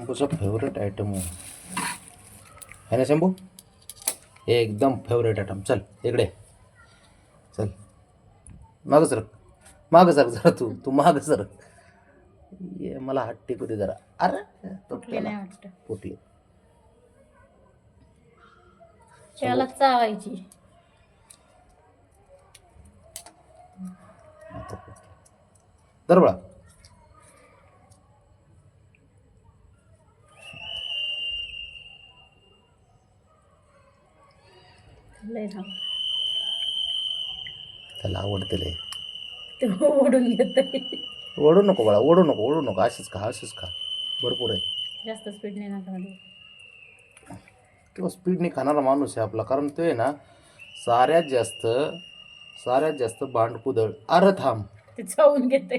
शंभूचा favourite item आहे ना शंभू? हे एकदम फेवरेट आयटम. चल इकडे चल, मागं सरक, मागं सरक जरा, तू मागं सरक. ये मला हात टेकू दे जरा. अरे फुटले नाही वाटतं. फुटली. त्याला चावायची. दरबळा लय धाव. त्याला आवडते लय. ते ओढून घेत. ओढू नको बाळा, ओढू नको, ओढू नको. अशीच खा, अशीच खा, भरपूर आहे. जास्त स्पीड नाही नका मध्ये. तो स्पीडने खाणारा माणूस आहे आपला, कारण तो आहे ना साऱ्यात जास्त बांडकुदळ. अरे थांब, ते चावून घेते.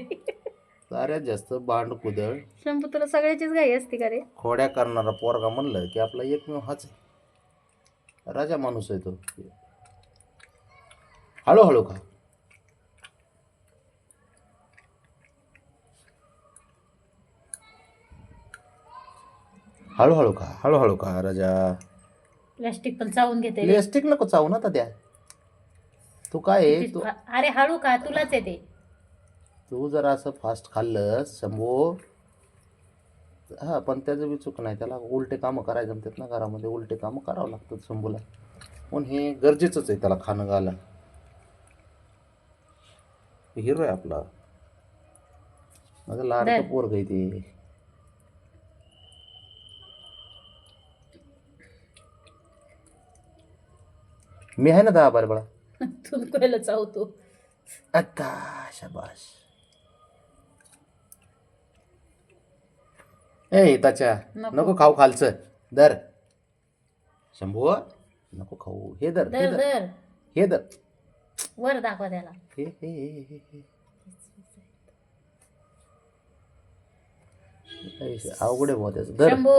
साऱ्यात जास्त बांडकुदळ शंभू तुला सगळ्याचीच घाई असते का रे? खोड्या करणारा पोरगा म्हणलं की आपला एकमेव हाच आहे. राजा माणूस आहे तो. हळूहळू खा. हळूहळू खा, हळूहळू खा राजा. प्लॅस्टिक पण चावून घेते. प्लॅस्टिक नको चावू ना द्या. तू काय आहे तू? अरे हळू खा, तुलाच येते. तू जर असं फास्ट खाल्लंस शंभू, हा पण त्याचं बी चूक नाही. त्याला उलटे कामं करायला जमतात ना, घरामध्ये उलटे कामं करावं लागतात शंभूला. पण हे गरजेचंच आहे त्याला खाणं घाला. हिरो आहे आपला, माझं लाडकं पोरग आहे ते. मी आहे ना 10-12 बाळा. तू कोणाला चावतो? आता शाबाश. ए ताच्या नको खाऊ खालचं. दर शंभू, नको खाऊ. हे दर, हे दर दर, दर हे दर. वर दाखवा त्याला. हे हे हे हे अवघड आहे भाऊ त्याचं. दर. शंभू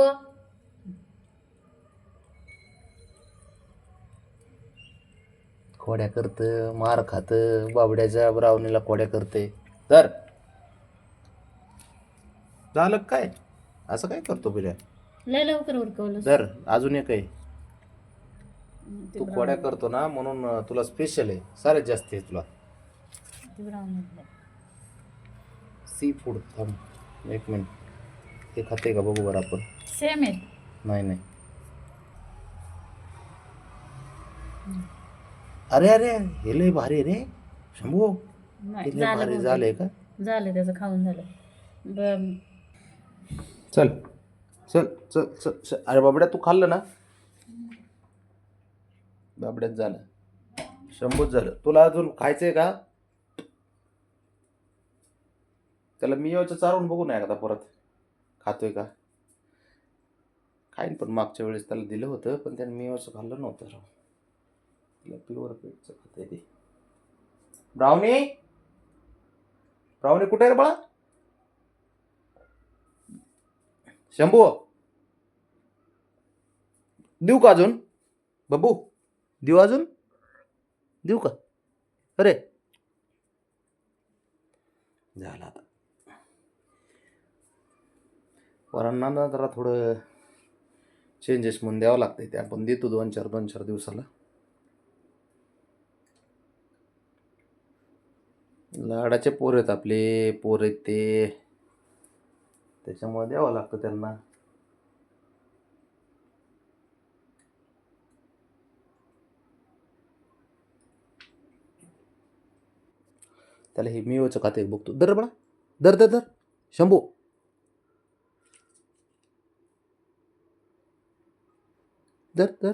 खोड्या करतं, मार खातं, बाबड्याच्या ब्रावणीला खोड्या करते. तर झालं काय? असं काय करतो बिल्या? लय लवकर उरकवलं. तर अजून एक आहे. तू खोड्या करतो ना म्हणून तुला स्पेशल आहे, साऱ्यात जास्त आहे तुला. Sea food. थांब एक मिनिट, ते खाते का बघू बरं आपण. सेम आहे. नाही नाही. अरे अरे हे लय भारी रे शंभू. नाही, लय भारी झालंय का? झालं त्याचं खाऊन झालं. चल चल चल चल चल. अरे बाबड्या तू खाल्लं ना? बाबड्यात झालं, शंभूच झालं. तुला अजून खायचंय का? त्याला मी याचं चारून बघू ना एकदा परत खातोय का. खाईन, पण मागच्या वेळेस त्याला दिलं होतं पण त्याने मी याचं खाल्लं नव्हतं राव. तिला प्युअर पेटचं खातंय ते. ब्राउनी, ब्राउनी कुठे रे बाळा? शंभू देऊ का अजून? बब्बू देऊ अजून? देऊ का? अरे झालं आता. पोरांना ना जरा थोडं चेंजेस म्हणून द्यावं लागतं. ते आपण देतो 2-4 दिवसाला. लाडाचे पोर आहेत आपले, पोर आहेत ते, त्याच्यामुळे द्यावं लागतं त्यांना. त्याला हे मिओचं खाते बघतो. दर बळा, दर दर दर शंभू. दर दर.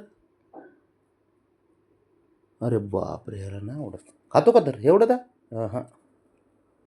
अरे बापरे, ह्याला नाही आवडत. खातो का? दर एवढं दा. हां हां.